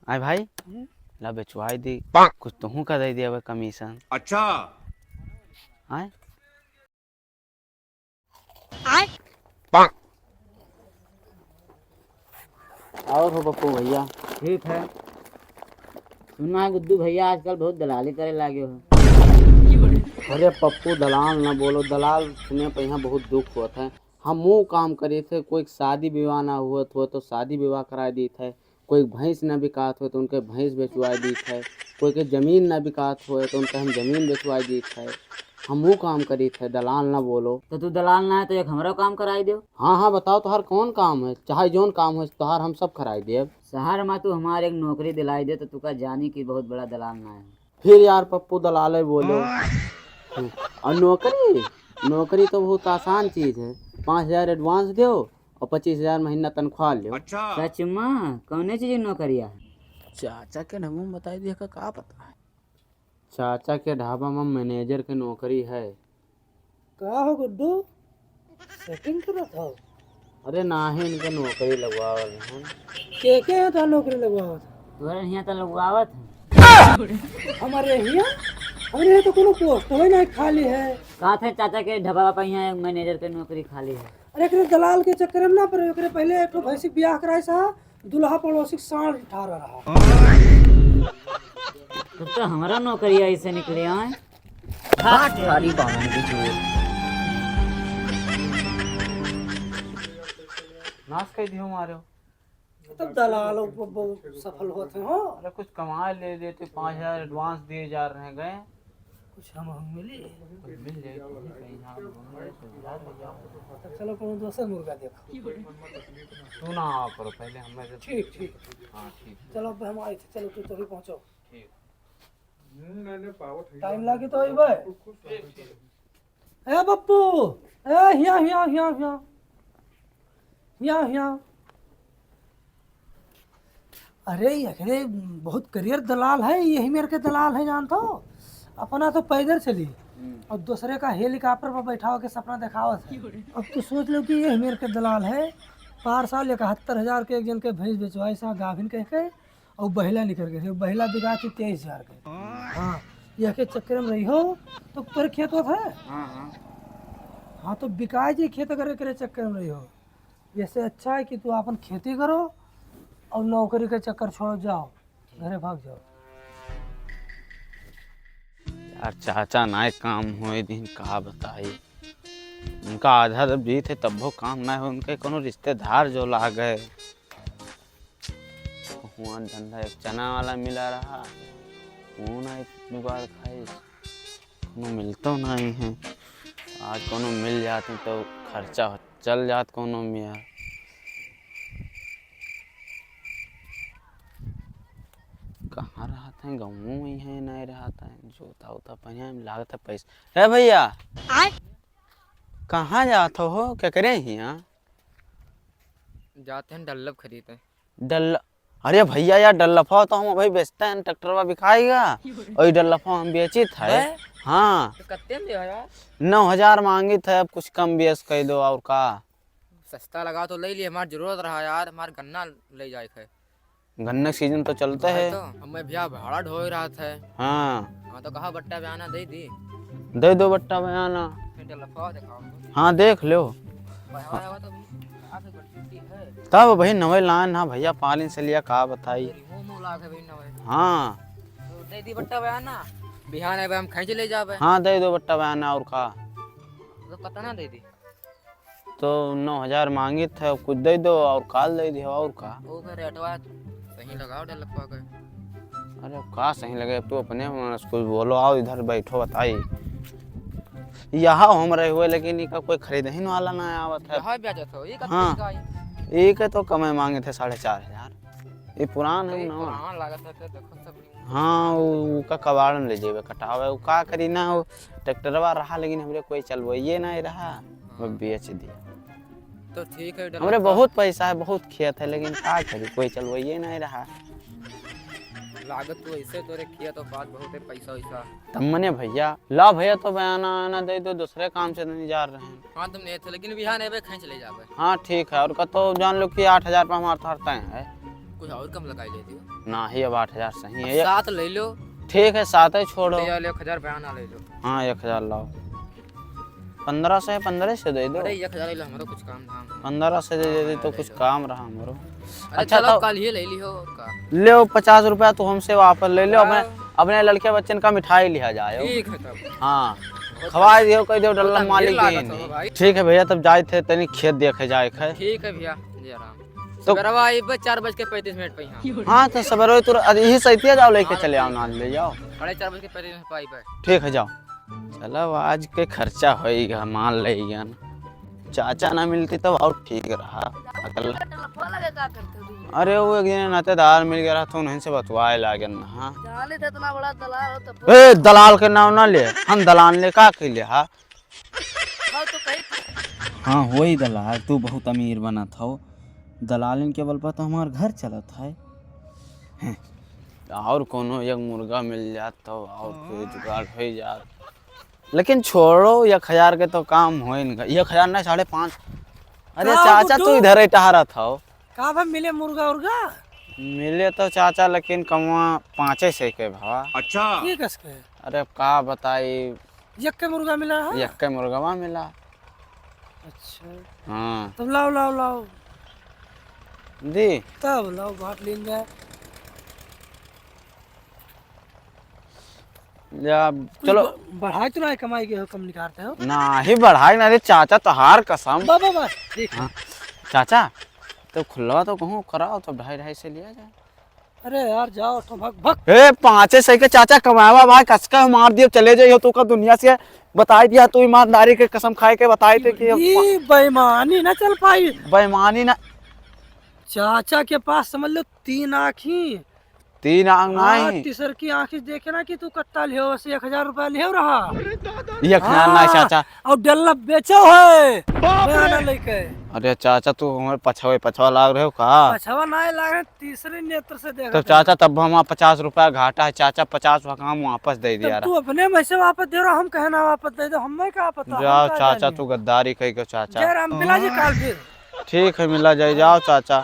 आए भाई ला बेचवाई दी कुछ तुहू का दे दिया कमीशन। अच्छा। आए और हो पप्पू भैया। ठीक है। सुना है गुड्डू भैया आजकल बहुत दलाली करे लागे हो। अरे पप्पू दलाल ना बोलो, दलाल सुने पे यहाँ बहुत दुख हुआ था। हम वो काम करे थे, कोई शादी विवाह ना हुआ तो शादी विवाह करा दी थे, कोई भैंस न बिकात हो तो उनके भैंस बेचवा दी थे, कोई के जमीन न बिकात हो तो उनके हम जमीन बेचवा दी थे। हम वो काम करी थे, दलाल ना बोलो। तो तू दलाल ना है तो एक हमरा काम कराई दो। हाँ हाँ बताओ तोहार कौन काम है, चाहे जोन काम है तोहार हम सब कराई देब। शहर में तू हमारे एक नौकरी दिलाई दे तो तू का जानी कि बहुत बड़ा दलाल ना है। फिर यार पप्पू दलाले बोलो। और नौकरी तो बहुत आसान चीज है। 5,000 एडवांस दो और 25,000 महीना तनख्वाह लो। अच्छा। सच में कौने चीज नौकरिया है? चाचा के ढाबा में बताई दिया का पता है। चाचा के ढाबा में मैनेजर के नौकरी है। का हो गुड्डू, सेटिंग करत हो? अरे नाही इनके नौकरी लगवावल है। के है तो नौकरी लगवावत? तोहरे यहाँ तो लगवावत है। हमारे यहाँ तो कोनो पोस्ट है ना, खाली है। कहा थे चाचा के ढाबा पर यहाँ एक मैनेजर के नौकरी खाली है। अरे एकरे दलाल के चक्कर में ना पड़े, एकरे पहले एक भैंसी ब्याह कराए सा, दुल्हा पड़ोसी सांड ठारा रहा। तो हमारा नौकरी ऐसे निकले हैं। नाश कर दियो मारो। तब दलाल बहुत सफल होते हो। अरे कुछ कमा ले देते, 5,000 एडवांस दिए जा रहे गए। कुछ हम मिली मिल जाए तो कहीं यहाँ घूमने सुविधा रह जाओ। तो चलो कोनो दूसरा मुर्गा देखो। तू ना आओ करो पहले हमें से। ठीक ठीक। हाँ ठीक चलो अब हम आए थे, चलो तू तो भी पहुँचो। ठीक। टाइम लागे तो अइबे। ए बप्पू, ए हिया हिया हिया हिया हिया हिया। अरे ये बहुत करियर दलाल है, यही मेरे के दलाल है जानते हो। अपना तो पैदल चली और दूसरे का हेलीकॉप्टर पर बैठा के सपना दिखावत है। अब तो सोच लो कि ये मेरे के दलाल है। पार साल 71,000 के एक जन के भैंस बेचवाई सा गाभिन कह के, और बहिला निकल गए, बहिला बिका के 23,000 के। हाँ यह के चक्कर में रही हो तो तोरे खेत होत है। हाँ तो बिकाए जी खेत करे करे चक्कर में रही हो। इससे अच्छा है कि तू अपन खेती करो और नौकरी का चक्कर छोड़ जाओ, घरे भाग जाओ। यार चाचा ना काम हुए दिन का बताई। उनका आधा जब जी थे तब वो काम ना हो, उनके कोनो रिश्तेदार जो ला गए। हुआ धंधा एक चना वाला मिला रहा, वो ना इतनी बार खाई, कोनो मिलतो नहीं है। आज कोनो मिल जाते तो खर्चा चल जात कोनो में यार। कहाँ रहते हैं, गाँव में ही है, नहीं रहता है। जोता उता पहिया में लागत है पैसा। है भैया कहाँ जाते हो, क्या करे यहाँ? जाते हैं डल्लब खरीदे। डल अरे भैया यार डल्लफा तो हम भाई बेचते हैं, ट्रैक्टरवा बिकाएगा और डल्लफा हम बेची थे। हाँ तो कत्ते में यार? 9,000 मांगी थे, अब कुछ कम बेच कर दो और का। सस्ता लगा तो ले लिए, हमारी जरूरत रहा यार, हमारे गन्ना ले जाए थे। गन्ने सीजन तो चलता है। तो अब मैं भैया भाड़ा ढो रहा था। हाँ तो कहा बट्टा बयाना दे दी। दे दो बट्टा बयाना। डल्लफा दिखाओ। हाँ देख लो। तो आगे बढ़ती है। तब भाई नवे लान ना भैया पालिन से लिया का बताई। हाँ तो दे दी बट्टा बयाना, बिहान है हम खींच ले जावे। हाँ दे दो बट्टा बयाना और का। तो कितना दे दी? तो 9,000 मांगी थे, अब कुछ दे दो और काल दे दियो और का। वो फिर रेटवा सही लगाओ डल्लफा का। अरे का सही लगे, तू अपने कुछ बोलो, आओ इधर बैठो बताई। यहाँ हम रहे हुए लेकिन इनका कोई खरीदने वाला ना आवत है। यहाँ ब्याज था ये हाँ एक तो कम मांगे थे 4,500। ये पुरान है ना। पुराना लागत है, देखो सब। हाँ वो का कबाड़ में ले जेबे कटावे, वो का करी ना, वो ट्रैक्टरवा रहा लेकिन हमरे कोई चलवाइए नहीं रहा, वो बेच दिया। तो ठीक है। हमरे बहुत पैसा है, बहुत खेत है, लेकिन का करी कोई चलवाइए नहीं रहा। लागत तो ऐसे तो किया तो बात बहुत है, पैसा वैसा। तब मने भैया ला भैया तो बयाना आना दे दो, दूसरे काम से नहीं जा रहे हैं। हाँ तुम नहीं थे, लेकिन बिहान है खींच ले जावे। हाँ ठीक है, और का तो जान लो कि 8,000 पर हमारा तो हरता है। कुछ और कम लगाई लेती हो। ना ही अब 8,000 सही है। 7 ले लो। ठीक है 7 ही छोड़ो। ले 1,000 बयाना ले लो। हाँ 1,000 लाओ। 1500 है, 15 से दे दो। अरे 1,000 ले लो, हमारा कुछ काम धाम। 15 से दे दे तो कुछ काम रहा हमारो। अरे अच्छा चलो तो कल ही ले लियो का। ले 50 रुपया तो हमसे वापस ले लो। अपने लड़के बच्चन का मिठाई लिया जाए। ठीक है तब। हाँ खवा दियो, कह दियो डल्ला बहुत मालिक अमीर ही लागत हो नहीं। भाई। ठीक है भैया, तब जाए थे तनी खेत देखे जाए है। ठीक है भैया जी आराम। तो- सवेरवा आई 4:35 पे यहाँ। हाँ तो सवेरे तो यही सही जाओ, लेके चले आओ, ना ले जाओ। 4:35 पे आई पे। ठीक है जाओ। चलो आज के खर्चा होएगा, मान लेगा ना। चाचा ना मिलती तब और ठीक रहा। अकल अरे वो एक दिन नातेदार मिल गया तो उन्हीं से बतवाए लागे ना। हाँ जाने थे इतना बड़ा दलाल हो तो ए दलाल के नाम ना ले, हम दलाल ले का के लिए। हाँ तो कहीं हाँ वही दलाल, तू बहुत अमीर बना था। दलालिन के बल पर तो हमार घर चलत है। और कोनो एक मुर्गा मिल जात तो और कोई जुगाड़ हो जात। लेकिन छोड़ो 1,000 के तो काम हो न। 1,000 नहीं 5.5। अरे का चाचा गुड्डू? तू इधर ही टहरा था। का भाई मिले मुर्गा उर्गा? मिले तो चाचा, लेकिन कमवा 5 से के भावा। ये कसके? अरे का बताई, एक के मुर्गा मिला है? एक के मुर्गवा मिला। अच्छा हाँ तब लाओ लाओ लाओ, दी तब लाओ बात लेन जाए। या चलो। बढ़ाई तो नहीं, कमाई के हो कम निकालते हो। ना ही बढ़ाई ना रे चाचा, तो हार कसम। बाबा बस ठीक है। हाँ। चाचा तो खुला तो कहूँ कराओ तो 2.5 से लिया जाए। अरे यार जाओ तो भग भग। ए 5 से के चाचा कमावा भाई, कसका मार दियो चले जाइयो। तू का दुनिया से बताई दिया, तू ईमानदारी के कसम खाए के बताई थे कि ये बेईमानी ना चल पाई। बेईमानी ना। चाचा के पास समझ लो 3 आँखी। 3 आंख हाँ, नहीं। तीसर की आँखी देखे ना कि तू कट्टा लियो से 1,000 रुपया लियो रहा। 1,000 नहीं चाचा। और डल्ला बेचो है बयाना लेके। अरे चाचा तू हमारे पछवा लाग रहे हो का। पछवा ना लागे, तीसरे नेत्र से देखा। तो चाचा तब हम 50 रुपया घाटा है। चाचा 50 का काम वापस दे दिया तू अपने में से वापस दे रहा, हम कहना वापस दे दो, हमें क्या पता। जाओ चाचा, तू गद्दारी कही के चाचा। जय राम मिला जी काल फिर। ठीक है मिला जाए, जाओ चाचा।